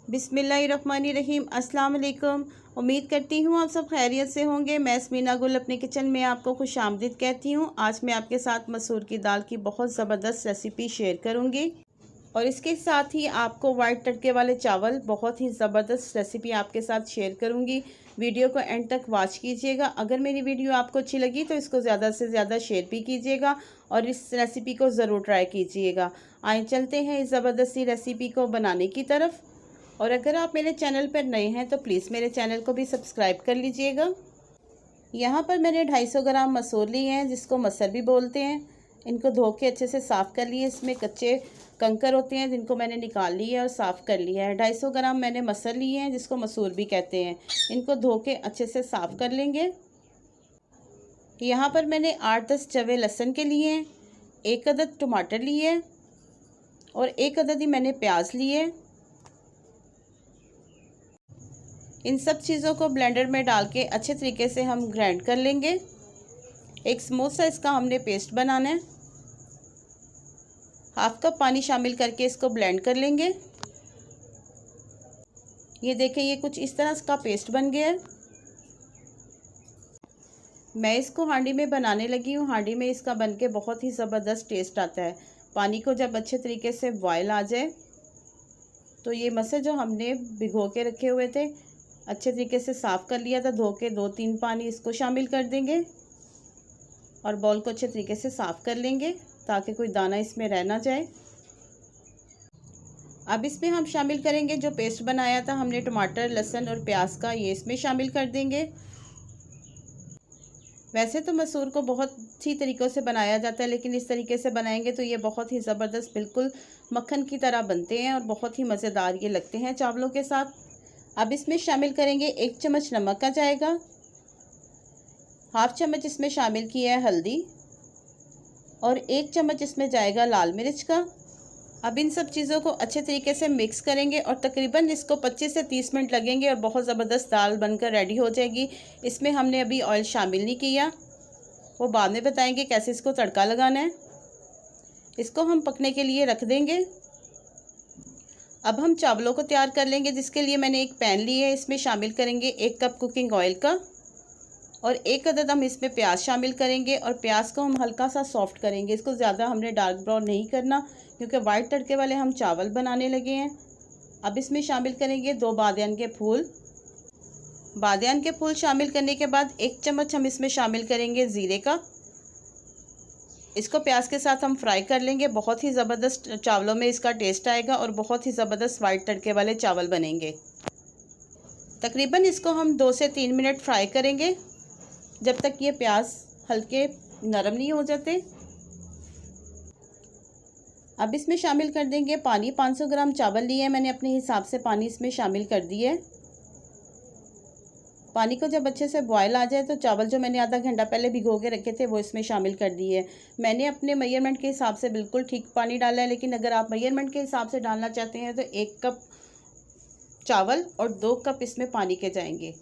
बिस्मिल्लाहिर्रहमानिर्रहीम। अस्सलाम वालेकुम। उम्मीद करती हूँ आप सब खैरियत से होंगे। मैं स्मीना गुल अपने किचन में आपको खुश आमदीद कहती हूँ। आज मैं आपके साथ मसूर की दाल की बहुत ज़बरदस्त रेसिपी शेयर करूँगी और इसके साथ ही आपको वाइट तड़के वाले चावल बहुत ही ज़बरदस्त रेसिपी आपके साथ शेयर करूँगी। वीडियो को एंड तक वॉच कीजिएगा। अगर मेरी वीडियो आपको अच्छी लगी तो इसको ज़्यादा से ज़्यादा शेयर भी कीजिएगा और इस रेसिपी को ज़रूर ट्राई कीजिएगा। आइए चलते हैं इस ज़बरदस्ती रेसिपी को बनाने की तरफ। और अगर आप मेरे चैनल पर नए हैं तो प्लीज़ मेरे चैनल को भी सब्सक्राइब कर लीजिएगा। यहाँ पर मैंने 250 ग्राम मसूर लिए हैं, जिसको मसर भी बोलते हैं। इनको धो के अच्छे से साफ़ कर लिए। इसमें कच्चे कंकर होते हैं जिनको मैंने निकाल लिया और साफ़ कर लिया है। 250 ग्राम मैंने मसर लिए हैं, जिसको मसूर भी कहते हैं। इनको धो के अच्छे से साफ़ कर लेंगे। यहाँ पर मैंने 8-10 चवे लहसुन के लिए हैं, 1 अदद टमाटर लिए और 1 अदद ही मैंने प्याज लिए। इन सब चीज़ों को ब्लेंडर में डाल के अच्छे तरीके से हम ग्राइंड कर लेंगे। एक स्मूथ सा इसका हमने पेस्ट बनाना है। हाफ कप पानी शामिल करके इसको ब्लेंड कर लेंगे। ये देखें, ये कुछ इस तरह का पेस्ट बन गया है। मैं इसको हांडी में बनाने लगी हूँ। हांडी में इसका बन के बहुत ही ज़बरदस्त टेस्ट आता है। पानी को जब अच्छे तरीके से बॉयल आ जाए तो ये मसर जो हमने भिगो के रखे हुए थे अच्छे तरीके से साफ़ कर लिया था, धो के 2-3 पानी इसको शामिल कर देंगे और बॉल को अच्छे तरीके से साफ़ कर लेंगे ताकि कोई दाना इसमें रह ना जाए। अब इसमें हम शामिल करेंगे जो पेस्ट बनाया था हमने टमाटर, लहसुन और प्याज का, ये इसमें शामिल कर देंगे। वैसे तो मसूर को बहुत सी तरीक़ों से बनाया जाता है, लेकिन इस तरीके से बनाएंगे तो ये बहुत ही ज़बरदस्त बिल्कुल मक्खन की तरह बनते हैं और बहुत ही मज़ेदार ये लगते हैं चावलों के साथ। अब इसमें शामिल करेंगे 1 चम्मच नमक का जाएगा, हाफ चम्मच इसमें शामिल किया है हल्दी और 1 चम्मच इसमें जाएगा लाल मिर्च का। अब इन सब चीज़ों को अच्छे तरीके से मिक्स करेंगे और तकरीबन इसको 25 से 30 मिनट लगेंगे और बहुत ज़बरदस्त दाल बनकर रेडी हो जाएगी। इसमें हमने अभी ऑयल शामिल नहीं किया, वो बाद में बताएंगे कैसे इसको तड़का लगाना है। इसको हम पकने के लिए रख देंगे। अब हम चावलों को तैयार कर लेंगे, जिसके लिए मैंने एक पैन ली है। इसमें शामिल करेंगे 1 कप कुकिंग ऑयल का और 1 अदद हम इसमें प्याज शामिल करेंगे और प्याज को हम हल्का सा सॉफ्ट करेंगे। इसको ज़्यादा हमने डार्क ब्राउन नहीं करना क्योंकि वाइट तड़के वाले हम चावल बनाने लगे हैं। अब इसमें शामिल करेंगे 2 बादियान के फूल। बादियान के फूल शामिल करने के बाद 1 चम्मच हम इसमें शामिल करेंगे ज़ीरे का। इसको प्याज के साथ हम फ्राई कर लेंगे। बहुत ही ज़बरदस्त चावलों में इसका टेस्ट आएगा और बहुत ही ज़बरदस्त वाइट तड़के वाले चावल बनेंगे। तकरीबन इसको हम 2 से 3 मिनट फ्राई करेंगे जब तक ये प्याज हल्के नरम नहीं हो जाते। अब इसमें शामिल कर देंगे पानी। 500 ग्राम चावल लिए हैं मैंने, अपने हिसाब से पानी इसमें शामिल कर दिए। पानी को जब अच्छे से बॉयल आ जाए तो चावल जो मैंने आधा घंटा पहले भिगो के रखे थे वो इसमें शामिल कर दिए। मैंने अपने मेजरमेंट के हिसाब से बिल्कुल ठीक पानी डाला है, लेकिन अगर आप मेजरमेंट के हिसाब से डालना चाहते हैं तो 1 कप चावल और 2 कप इसमें पानी के जाएंगे।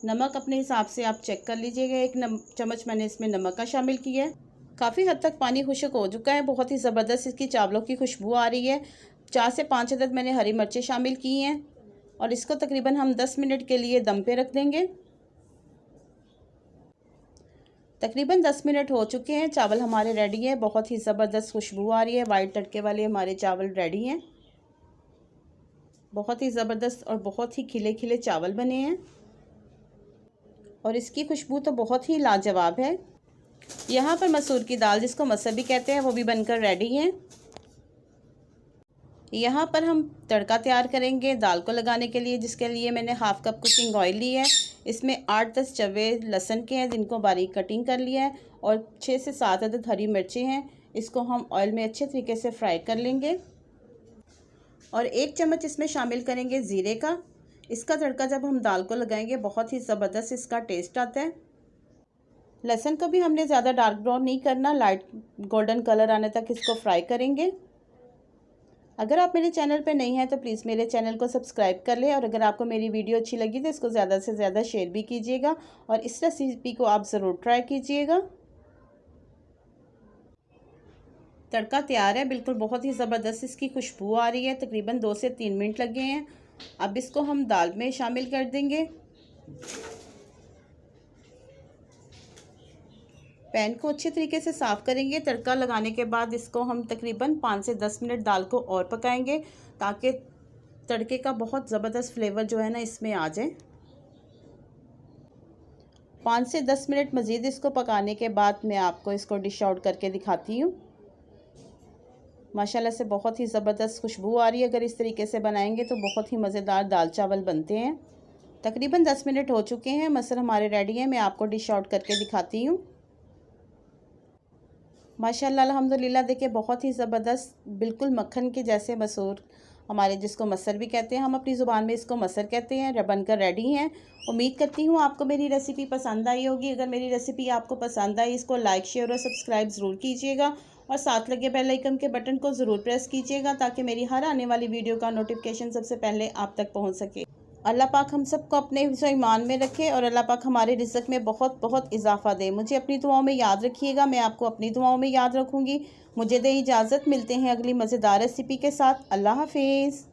नमक अपने हिसाब से आप चेक कर लीजिएगा। 1 चम्मच मैंने इसमें नमक का शामिल किया है। काफ़ी हद तक पानी खुश्क हो चुका है। बहुत ही ज़बरदस्त इसकी चावलों की खुशबू आ रही है। 4 से 5 अदद मैंने हरी मिर्चें शामिल की हैं और इसको तकरीबन हम 10 मिनट के लिए दम पे रख देंगे। तकरीबन 10 मिनट हो चुके हैं। चावल हमारे रेडी हैं। बहुत ही ज़बरदस्त खुशबू आ रही है। वाइट तड़के वाले हमारे चावल रेडी हैं। बहुत ही ज़बरदस्त और बहुत ही खिले खिले चावल बने हैं और इसकी खुशबू तो बहुत ही लाजवाब है। यहाँ पर मसूर की दाल, जिसको मसर भी कहते हैं, वो भी बनकर रेडी हैं। यहाँ पर हम तड़का तैयार करेंगे दाल को लगाने के लिए, जिसके लिए मैंने हाफ कप कुकिंग ऑयल ली है। इसमें 8-10 चवे लहसुन के हैं जिनको बारीक कटिंग कर लिया है और 6 से 7 अदद हरी मिर्चें हैं। इसको हम ऑयल में अच्छे तरीके से फ्राई कर लेंगे और 1 चम्मच इसमें शामिल करेंगे ज़ीरे का। इसका तड़का जब हम दाल को लगाएंगे बहुत ही ज़बरदस्त इसका टेस्ट आता है। लहसुन को भी हमने ज़्यादा डार्क ब्राउन नहीं करना, लाइट गोल्डन कलर आने तक इसको फ्राई करेंगे। अगर आप मेरे चैनल पर नहीं हैं तो प्लीज़ मेरे चैनल को सब्सक्राइब कर लें और अगर आपको मेरी वीडियो अच्छी लगी तो इसको ज़्यादा से ज़्यादा शेयर भी कीजिएगा और इस रेसिपी को आप ज़रूर ट्राई कीजिएगा। तड़का तैयार है, बिल्कुल बहुत ही ज़बरदस्त इसकी खुशबू आ रही है। तकरीबन 2 से 3 मिनट लगे हैं। अब इसको हम दाल में शामिल कर देंगे। पैन को अच्छी तरीके से साफ़ करेंगे। तड़का लगाने के बाद इसको हम तकरीबन 5 से 10 मिनट दाल को और पकाएंगे ताकि तड़के का बहुत ज़बरदस्त फ्लेवर जो है ना इसमें आ जाए। 5 से 10 मिनट मज़ीद इसको पकाने के बाद मैं आपको इसको डिश आउट करके दिखाती हूँ। माशाल्लाह से बहुत ही ज़बरदस्त खुशबू आ रही है। अगर इस तरीके से बनाएंगे तो बहुत ही मज़ेदार दाल चावल बनते हैं। तकरीबन 10 मिनट हो चुके हैं, मसल हमारे रेडी हैं। मैं आपको डिश आउट करके दिखाती हूँ। माशाल्लाह अल्हम्दुलिल्लाह देखिए बहुत ही ज़बरदस्त बिल्कुल मक्खन के जैसे मसूर, हमारे जिसको मसर भी कहते हैं, हम अपनी ज़ुबान में इसको मसर कहते हैं, बनकर रेडी हैं। उम्मीद करती हूँ आपको मेरी रेसिपी पसंद आई होगी। अगर मेरी रेसिपी आपको पसंद आई इसको लाइक शेयर और सब्सक्राइब ज़रूर कीजिएगा और साथ लगे बेल आइकन के बटन को ज़रूर प्रेस कीजिएगा ताकि मेरी हर आने वाली वीडियो का नोटिफिकेशन सबसे पहले आप तक पहुँच सके। अल्लाह पाक हम सबको अपने ईमान में रखे और अल्लाह पाक हमारे रिज़्क़ में बहुत बहुत इजाफ़ा दे। मुझे अपनी दुआओं में याद रखिएगा, मैं आपको अपनी दुआओं में याद रखूँगी। मुझे दे इजाज़त, मिलते हैं अगली मज़ेदार रेसिपी के साथ। अल्लाह हाफ़िज़।